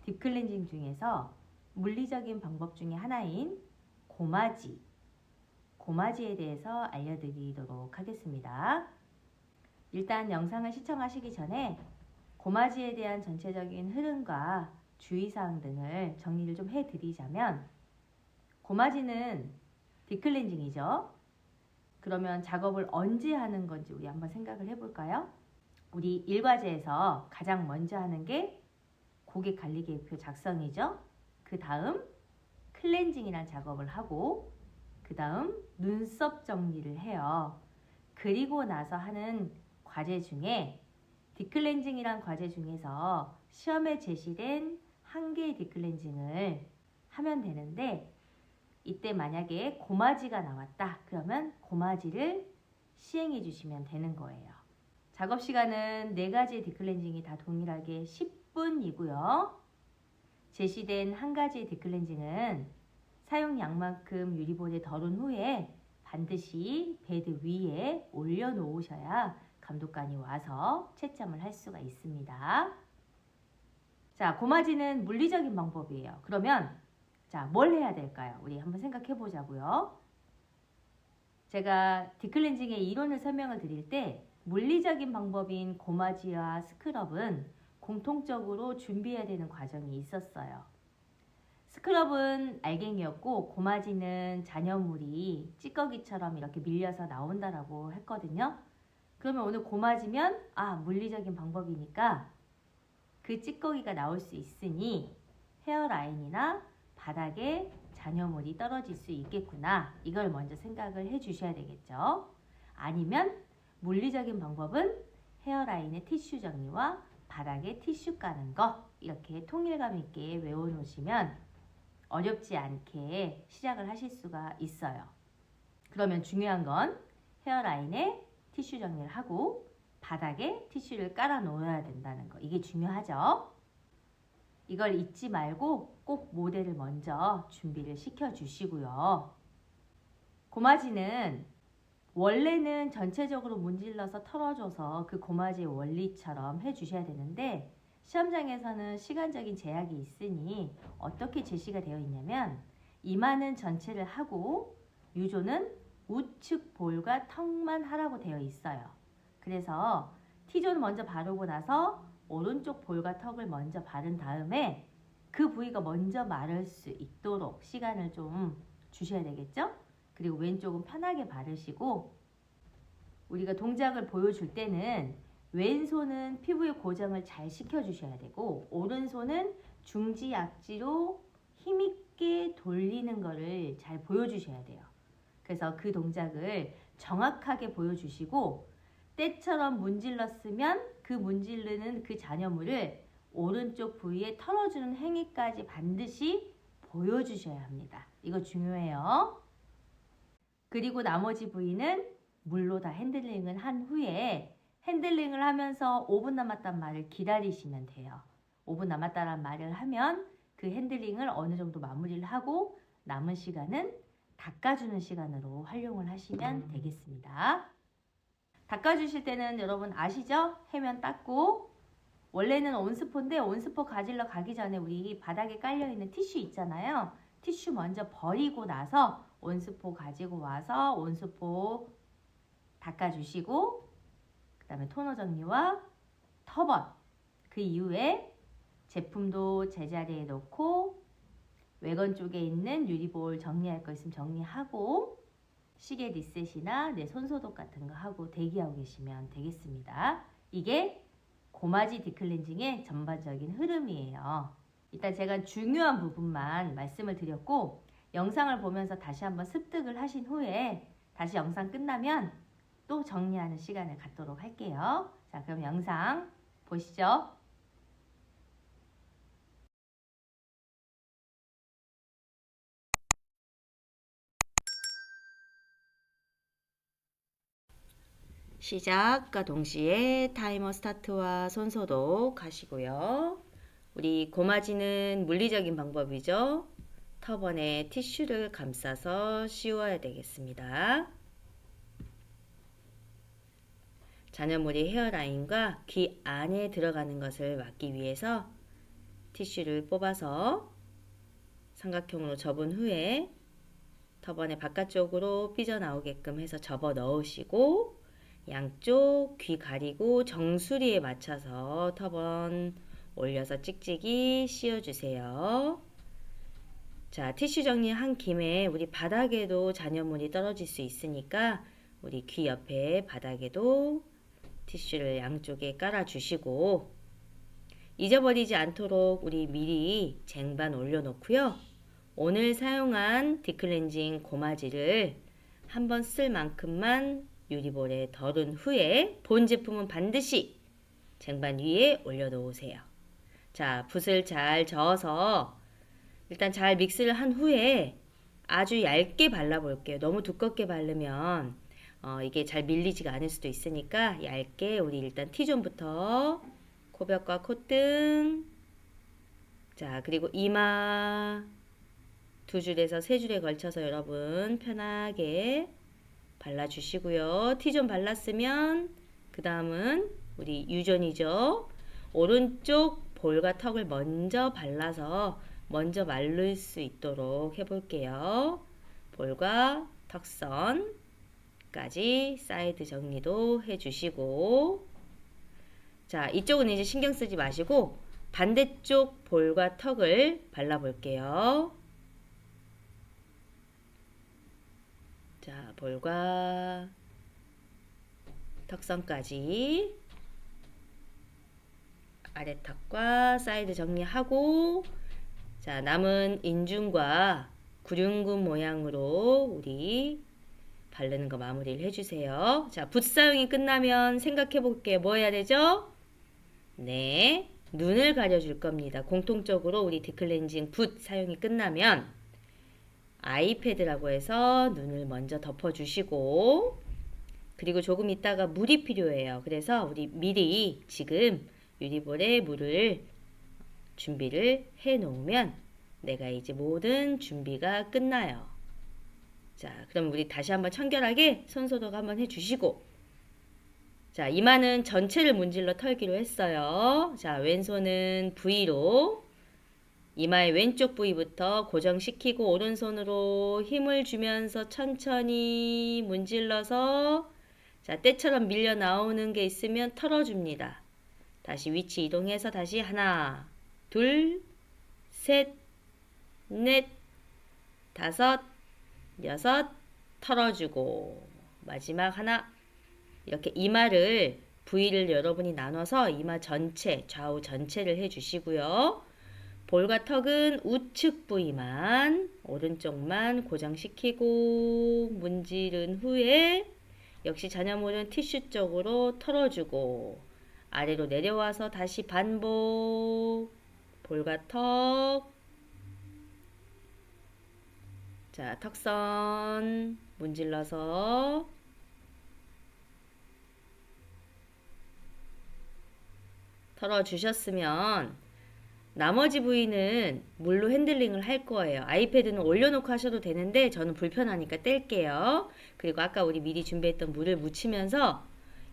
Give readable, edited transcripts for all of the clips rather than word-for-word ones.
딥클렌징 중에서 물리적인 방법 중에 하나인 고마지에 대해서 알려드리도록 하겠습니다. 일단 영상을 시청하시기 전에 고마지에 대한 전체적인 흐름과 주의사항 등을 정리를 좀 해드리자면, 고마지는 딥클렌징이죠. 그러면 작업을 언제 하는 건지 우리 한번 생각을 해볼까요? 우리 일과제에서 가장 먼저 하는 게 고객 관리 계획표 작성이죠. 그 다음 클렌징이라는 작업을 하고, 그 다음 눈썹 정리를 해요. 그리고 나서 하는 과제 중에 딥클렌징이란 과제 중에서 시험에 제시된 한 개의 딥클렌징을 하면 되는데, 이때 만약에 고마지가 나왔다 그러면 고마지를 시행해 주시면 되는 거예요. 작업 시간은 4가지의 딥클렌징이 다 동일하게 10분이고요. 제시된 한 가지의 딥클렌징은 사용량만큼 유리볼에 덜은 후에 반드시 베드 위에 올려놓으셔야 감독관이 와서 채점을 할 수가 있습니다. 자, 고마지는 물리적인 방법이에요. 그러면 자, 뭘 해야 될까요? 우리 한번 생각해 보자고요. 제가 딥클렌징의 이론을 설명을 드릴 때 물리적인 방법인 고마지와 스크럽은 공통적으로 준비해야 되는 과정이 있었어요. 스크럽은 알갱이였고 고마지는 잔여물이 찌꺼기처럼 이렇게 밀려서 나온다라고 했거든요. 그러면 오늘 고마지면 물리적인 방법이니까 그 찌꺼기가 나올 수 있으니 헤어라인이나 바닥에 잔여물이 떨어질 수 있겠구나. 이걸 먼저 생각을 해 주셔야 되겠죠. 아니면 물리적인 방법은 헤어라인의 티슈 정리와 바닥에 티슈 까는 거, 이렇게 통일감 있게 외워놓으시면 어렵지 않게 시작을 하실 수가 있어요. 그러면 중요한 건 헤어라인에 티슈 정리를 하고 바닥에 티슈를 깔아 놓아야 된다는 거, 이게 중요하죠. 이걸 잊지 말고 꼭 모델을 먼저 준비를 시켜 주시고요. 고마지는 원래는 전체적으로 문질러서 털어줘서 그 고마지의 원리처럼 해주셔야 되는데, 시험장에서는 시간적인 제약이 있으니 어떻게 제시가 되어 있냐면, 이마는 전체를 하고 유조는 우측 볼과 턱만 하라고 되어 있어요. 그래서 T존 먼저 바르고 나서 오른쪽 볼과 턱을 먼저 바른 다음에 그 부위가 먼저 마를 수 있도록 시간을 좀 주셔야 되겠죠? 그리고 왼쪽은 편하게 바르시고, 우리가 동작을 보여줄 때는 왼손은 피부의 고정을 잘 시켜주셔야 되고, 오른손은 중지 약지로 힘있게 돌리는 거를 잘 보여주셔야 돼요. 그래서 그 동작을 정확하게 보여주시고, 때처럼 문질렀으면 그 문지르는 그 잔여물을 오른쪽 부위에 털어주는 행위까지 반드시 보여주셔야 합니다. 이거 중요해요. 그리고 나머지 부위는 물로 다 핸들링을 한 후에 핸들링을 하면서 5분 남았단 말을 기다리시면 돼요. 5분 남았다는 말을 하면 그 핸들링을 어느 정도 마무리를 하고 남은 시간은 닦아주는 시간으로 활용을 하시면 되겠습니다. 닦아주실 때는 여러분 아시죠? 해면 닦고, 원래는 온스포인데 온스포 가지러 가기 전에 우리 바닥에 깔려있는 티슈 있잖아요. 티슈 먼저 버리고 나서 온스포 가지고 와서 온스포 닦아주시고, 그 다음에 토너 정리와 터번, 그 이후에 제품도 제자리에 놓고 외건 쪽에 있는 유리볼 정리할 거 있으면 정리하고 시계 리셋이나 내 손소독 같은 거 하고 대기하고 계시면 되겠습니다. 이게 고마지 딥클렌징의 전반적인 흐름이에요. 일단 제가 중요한 부분만 말씀을 드렸고, 영상을 보면서 다시 한번 습득을 하신 후에 다시 영상 끝나면 또 정리하는 시간을 갖도록 할게요. 자, 그럼 영상 보시죠. 시작과 동시에 타이머 스타트와 손소독 하시고요. 우리 고마지는 물리적인 방법이죠. 터번에 티슈를 감싸서 씌워야 되겠습니다. 잔여물이 헤어라인과 귀 안에 들어가는 것을 막기 위해서 티슈를 뽑아서 삼각형으로 접은 후에 터번의 바깥쪽으로 삐져나오게끔 해서 접어 넣으시고 양쪽 귀 가리고 정수리에 맞춰서 터번 올려서 찍찍이 씌워주세요. 자, 티슈 정리한 김에 우리 바닥에도 잔여물이 떨어질 수 있으니까 우리 귀 옆에 바닥에도 티슈를 양쪽에 깔아주시고 잊어버리지 않도록 우리 미리 쟁반 올려놓고요. 오늘 사용한 딥클렌징 고마지를 한번 쓸 만큼만 유리볼에 덜은 후에 본 제품은 반드시 쟁반 위에 올려놓으세요. 자, 붓을 잘 저어서 일단 잘 믹스를 한 후에 아주 얇게 발라볼게요. 너무 두껍게 바르면 이게 잘 밀리지가 않을 수도 있으니까 얇게 우리 일단 T존부터 코벽과 콧등, 자 그리고 이마 두 줄에서 세 줄에 걸쳐서 여러분 편하게 발라주시고요. T존 발랐으면 그 다음은 우리 U존이죠. 오른쪽 볼과 턱을 먼저 발라서 먼저 마를 수 있도록 해볼게요. 볼과 턱선까지 사이드 정리도 해주시고 자 이쪽은 이제 신경 쓰지 마시고 반대쪽 볼과 턱을 발라볼게요. 자 볼과 턱선까지 아래턱과 사이드 정리하고 자 남은 인중과 구륜근 모양으로 우리 바르는 거 마무리를 해주세요. 자 붓 사용이 끝나면 생각해 볼게요. 뭐 해야 되죠? 네 눈을 가려줄 겁니다. 공통적으로 우리 딥클렌징 붓 사용이 끝나면 아이패드라고 해서 눈을 먼저 덮어주시고 그리고 조금 있다가 물이 필요해요. 그래서 우리 미리 지금 유리볼에 물을 준비를 해 놓으면 내가 이제 모든 준비가 끝나요. 자 그럼 우리 다시 한번 청결하게 손소독 한번 해 주시고 자 이마는 전체를 문질러 털기로 했어요. 자 왼손은 V로 이마의 왼쪽 부위부터 고정시키고 오른손으로 힘을 주면서 천천히 문질러서 자 때처럼 밀려 나오는 게 있으면 털어줍니다. 다시 위치 이동해서 다시 하나 둘 셋 넷 다섯 여섯 털어주고 마지막 하나 이렇게 이마를 부위를 여러분이 나눠서 이마 전체 좌우 전체를 해주시고요. 볼과 턱은 우측 부위만 오른쪽만 고정시키고 문지른 후에 역시 잔여물은 티슈 쪽으로 털어주고 아래로 내려와서 다시 반복 볼과 턱 자 턱선 문질러서 털어주셨으면 나머지 부위는 물로 핸들링을 할 거예요. 아이패드는 올려놓고 하셔도 되는데 저는 불편하니까 뗄게요. 그리고 아까 우리 미리 준비했던 물을 묻히면서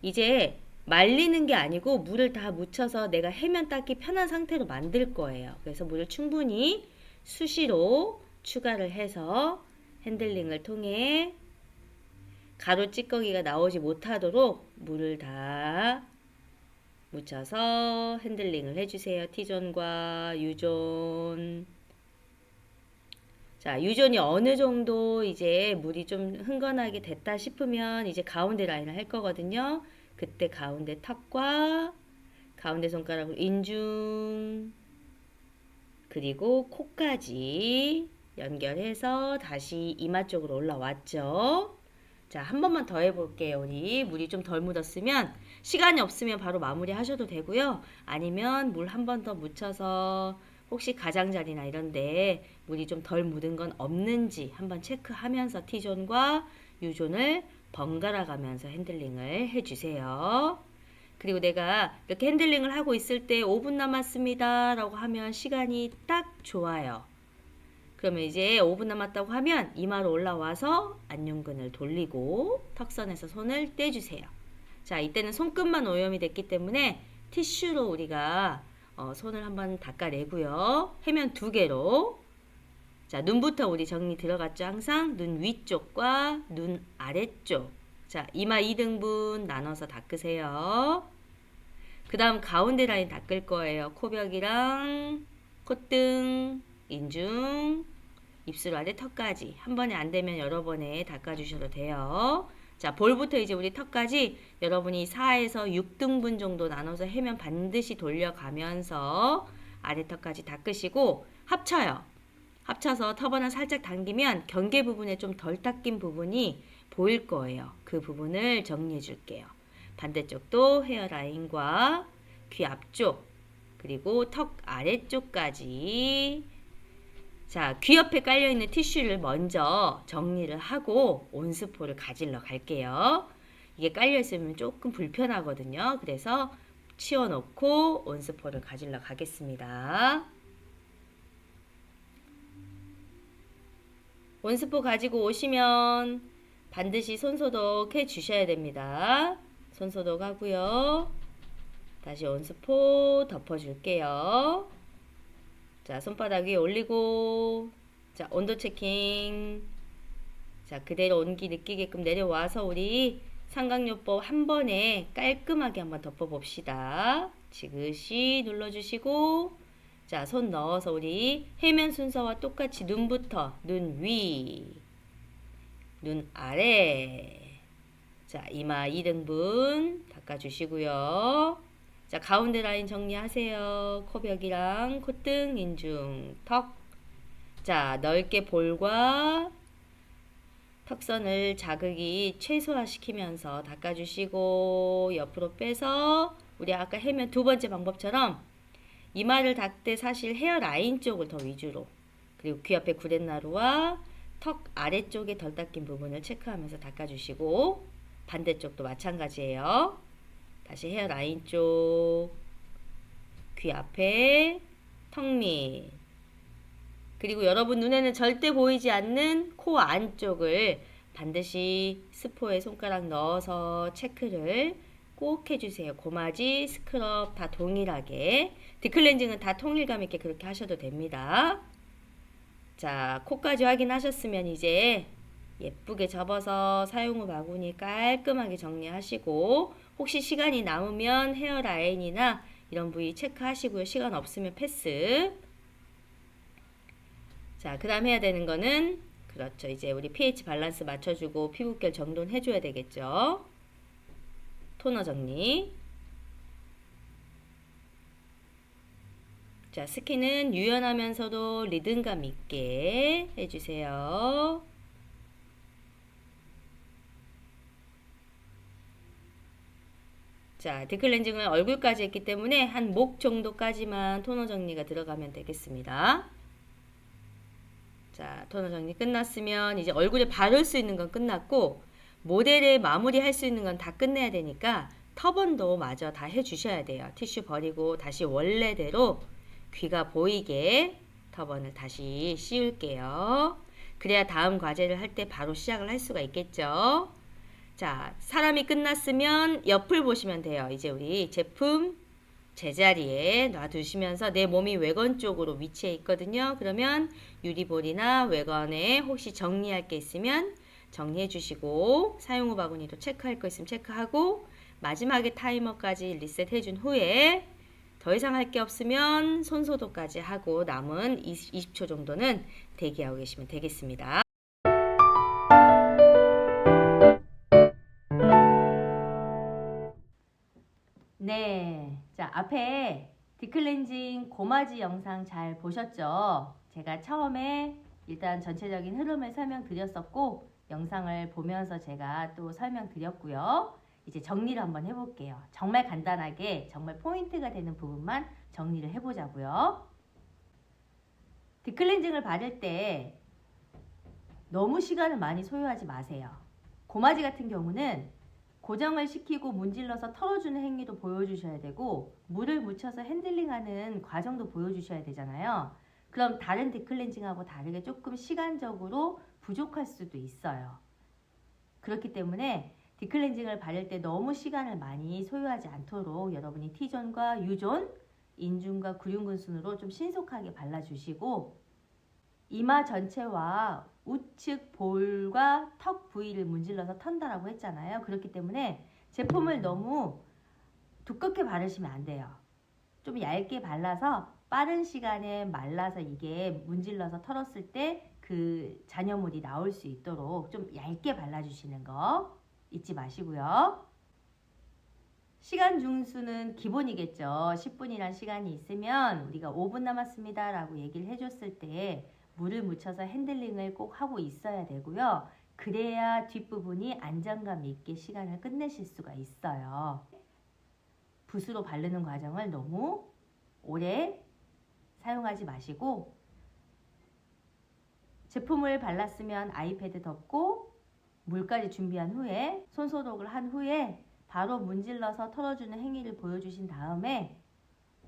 이제 말리는 게 아니고 물을 다 묻혀서 내가 해면 닦기 편한 상태로 만들 거예요. 그래서 물을 충분히 수시로 추가를 해서 핸들링을 통해 가루 찌꺼기가 나오지 못하도록 물을 다 묻혀서 핸들링을 해주세요. T존과 U존. 자, U존이 어느 정도 이제 물이 좀 흥건하게 됐다 싶으면 이제 가운데 라인을 할 거거든요. 그때 가운데 턱과 가운데 손가락으로 인중 그리고 코까지 연결해서 다시 이마 쪽으로 올라왔죠. 자, 한 번만 더 해볼게요. 우리 물이 좀 덜 묻었으면 시간이 없으면 바로 마무리 하셔도 되고요. 아니면 물 한 번 더 묻혀서 혹시 가장자리나 이런데 물이 좀 덜 묻은 건 없는지 한번 체크하면서 T존과 U존을 번갈아 가면서 핸들링을 해주세요. 그리고 내가 이렇게 핸들링을 하고 있을 때 5분 남았습니다 라고 하면 시간이 딱 좋아요. 그러면 이제 5분 남았다고 하면 이마로 올라와서 안윤근을 돌리고 턱선에서 손을 떼주세요. 자, 이때는 손끝만 오염이 됐기 때문에 티슈로 우리가 손을 한번 닦아내고요. 해면 2개로. 자, 눈부터 우리 정리 들어갔죠? 항상 눈 위쪽과 눈 아래쪽. 자, 이마 2등분 나눠서 닦으세요. 그 다음 가운데 라인 닦을 거예요. 코벽이랑 콧등, 인중, 입술 아래 턱까지. 한 번에 안 되면 여러 번에 닦아주셔도 돼요. 자, 볼부터 이제 우리 턱까지 여러분이 4에서 6등분 정도 나눠서 해면 반드시 돌려가면서 아래 턱까지 닦으시고 합쳐요. 합쳐서 터번을 살짝 당기면 경계 부분에 좀 덜 닦인 부분이 보일 거예요. 그 부분을 정리해 줄게요. 반대쪽도 헤어라인과 귀 앞쪽 그리고 턱 아래쪽까지. 자, 귀 옆에 깔려있는 티슈를 먼저 정리를 하고 온스포를 가질러 갈게요. 이게 깔려있으면 조금 불편하거든요. 그래서 치워놓고 온스포를 가질러 가겠습니다. 온스포 가지고 오시면 반드시 손소독 해 주셔야 됩니다. 손소독 하고요. 다시 온스포 덮어줄게요. 자, 손바닥 위에 올리고, 자, 온도 체킹. 자, 그대로 온기 느끼게끔 내려와서 우리 삼각요법 한 번에 깔끔하게 한번 덮어봅시다. 지그시 눌러주시고, 자, 손 넣어서 우리 해면 순서와 똑같이 눈부터 눈 위, 눈 아래. 자, 이마 2등분 닦아주시고요. 자, 가운데 라인 정리하세요. 코벽이랑 콧등, 인중, 턱. 자, 넓게 볼과 턱선을 자극이 최소화시키면서 닦아주시고 옆으로 빼서 우리 아까 해면 2번째 방법처럼 이마를 닦을 때 사실 헤어라인 쪽을 더 위주로 그리고 귀 옆에 구렛나루와 턱 아래쪽에 덜 닦인 부분을 체크하면서 닦아주시고 반대쪽도 마찬가지예요. 다시 헤어라인 쪽, 귀 앞에, 턱 밑, 그리고 여러분 눈에는 절대 보이지 않는 코 안쪽을 반드시 스포에 손가락 넣어서 체크를 꼭 해주세요. 고마지, 스크럽 다 동일하게. 딥클렌징은 다 통일감 있게 그렇게 하셔도 됩니다. 자, 코까지 확인하셨으면 이제 예쁘게 접어서 사용 후 바구니 깔끔하게 정리하시고 혹시 시간이 남으면 헤어라인이나 이런 부위 체크하시고요. 시간 없으면 패스. 자, 그 다음 해야 되는 거는 그렇죠. 이제 우리 pH 밸런스 맞춰주고 피부결 정돈해줘야 되겠죠. 토너 정리. 자, 스킨은 유연하면서도 리듬감 있게 해주세요. 자, 딥클렌징을 얼굴까지 했기 때문에 한 목 정도까지만 토너 정리가 들어가면 되겠습니다. 자, 토너 정리 끝났으면 이제 얼굴에 바를 수 있는 건 끝났고 모델에 마무리할 수 있는 건 다 끝내야 되니까 터번도 마저 다 해주셔야 돼요. 티슈 버리고 다시 원래대로 귀가 보이게 터번을 다시 씌울게요. 그래야 다음 과제를 할 때 바로 시작을 할 수가 있겠죠. 자, 사람이 끝났으면 옆을 보시면 돼요. 이제 우리 제품 제자리에 놔두시면서 내 몸이 외관 쪽으로 위치해 있거든요. 그러면 유리볼이나 외관에 혹시 정리할 게 있으면 정리해 주시고 사용 후 바구니도 체크할 거 있으면 체크하고 마지막에 타이머까지 리셋해 준 후에 더 이상 할 게 없으면 손소독까지 하고 남은 20초 정도는 대기하고 계시면 되겠습니다. 네, 자, 앞에 딥클렌징 고마지 영상 잘 보셨죠? 제가 처음에 일단 전체적인 흐름을 설명드렸었고 영상을 보면서 제가 또 설명드렸고요. 이제 정리를 한번 해볼게요. 정말 간단하게 정말 포인트가 되는 부분만 정리를 해보자고요. 딥클렌징을 받을 때 너무 시간을 많이 소요하지 마세요. 고마지 같은 경우는 고정을 시키고 문질러서 털어주는 행위도 보여주셔야 되고 물을 묻혀서 핸들링하는 과정도 보여주셔야 되잖아요. 그럼 다른 딥클렌징하고 다르게 조금 시간적으로 부족할 수도 있어요. 그렇기 때문에 딥클렌징을 바를 때 너무 시간을 많이 소요하지 않도록 여러분이 T존과 U존 인중과 구륜근 순으로 좀 신속하게 발라주시고 이마 전체와 우측 볼과 턱 부위를 문질러서 턴다라고 했잖아요. 그렇기 때문에 제품을 너무 두껍게 바르시면 안 돼요. 좀 얇게 발라서 빠른 시간에 말라서 이게 문질러서 털었을 때 그 잔여물이 나올 수 있도록 좀 얇게 발라주시는 거 잊지 마시고요. 시간 중수는 기본이겠죠. 10분이란 시간이 있으면 우리가 5분 남았습니다 라고 얘기를 해줬을 때 물을 묻혀서 핸들링을 꼭 하고 있어야 되고요. 그래야 뒷부분이 안정감 있게 시간을 끝내실 수가 있어요. 붓으로 바르는 과정을 너무 오래 사용하지 마시고 제품을 발랐으면 아이패드 덮고 물까지 준비한 후에 손소독을 한 후에 바로 문질러서 털어주는 행위를 보여주신 다음에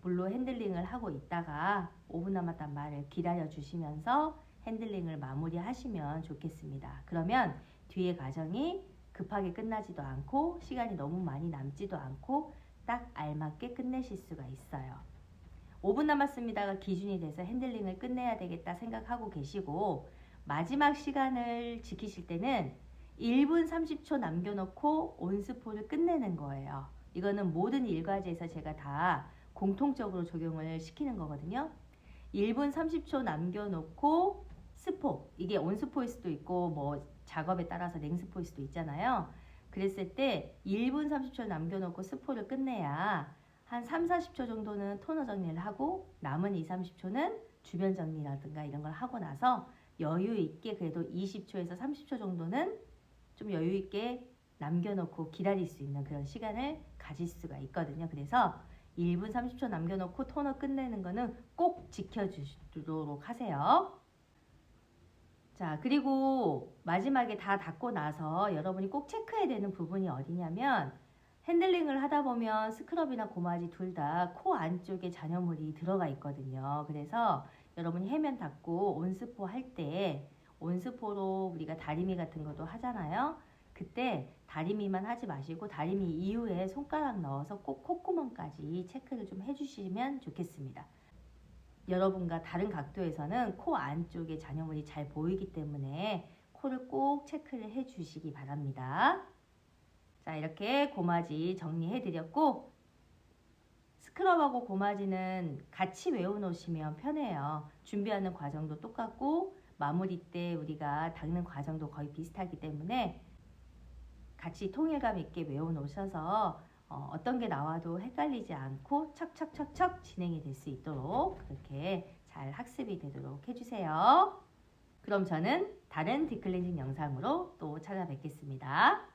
물로 핸들링을 하고 있다가 5분 남았단 말을 기다려 주시면서 핸들링을 마무리하시면 좋겠습니다. 그러면 뒤에 과정이 급하게 끝나지도 않고 시간이 너무 많이 남지도 않고 딱 알맞게 끝내실 수가 있어요. 5분 남았습니다가 기준이 돼서 핸들링을 끝내야 되겠다 생각하고 계시고 마지막 시간을 지키실 때는 1분 30초 남겨놓고 온스포를 끝내는 거예요. 이거는 모든 일과지에서 제가 다 공통적으로 적용을 시키는 거거든요. 1분 30초 남겨놓고 스포, 이게 온스포일 수도 있고 뭐 작업에 따라서 냉스포일 수도 있잖아요. 그랬을 때 1분 30초 남겨놓고 스포를 끝내야 한 3, 40초 정도는 토너 정리를 하고 남은 2, 30초는 주변 정리라든가 이런 걸 하고 나서 여유 있게 그래도 20초에서 30초 정도는 좀 여유 있게 남겨놓고 기다릴 수 있는 그런 시간을 가질 수가 있거든요. 그래서 1분 30초 남겨놓고 토너 끝내는 거는 꼭 지켜주도록 하세요. 자, 그리고 마지막에 다 닦고 나서 여러분이 꼭 체크해야 되는 부분이 어디냐면 핸들링을 하다 보면 스크럽이나 고마지 둘 다 코 안쪽에 잔여물이 들어가 있거든요. 그래서 여러분이 해면 닦고 온스포 할 때 온스포로 우리가 다리미 같은 것도 하잖아요. 그때 다리미만 하지 마시고 다리미 이후에 손가락 넣어서 꼭 콧구멍까지 체크를 좀 해주시면 좋겠습니다. 여러분과 다른 각도에서는 코 안쪽에 잔여물이 잘 보이기 때문에 코를 꼭 체크를 해주시기 바랍니다. 자, 이렇게 고마지 정리해 드렸고 스크럽하고 고마지는 같이 외워놓으시면 편해요. 준비하는 과정도 똑같고 마무리 때 우리가 닦는 과정도 거의 비슷하기 때문에 같이 통일감 있게 외워놓으셔서 어떤 게 나와도 헷갈리지 않고 척척척척 진행이 될 수 있도록 그렇게 잘 학습이 되도록 해주세요. 그럼 저는 다른 딥클렌징 영상으로 또 찾아뵙겠습니다.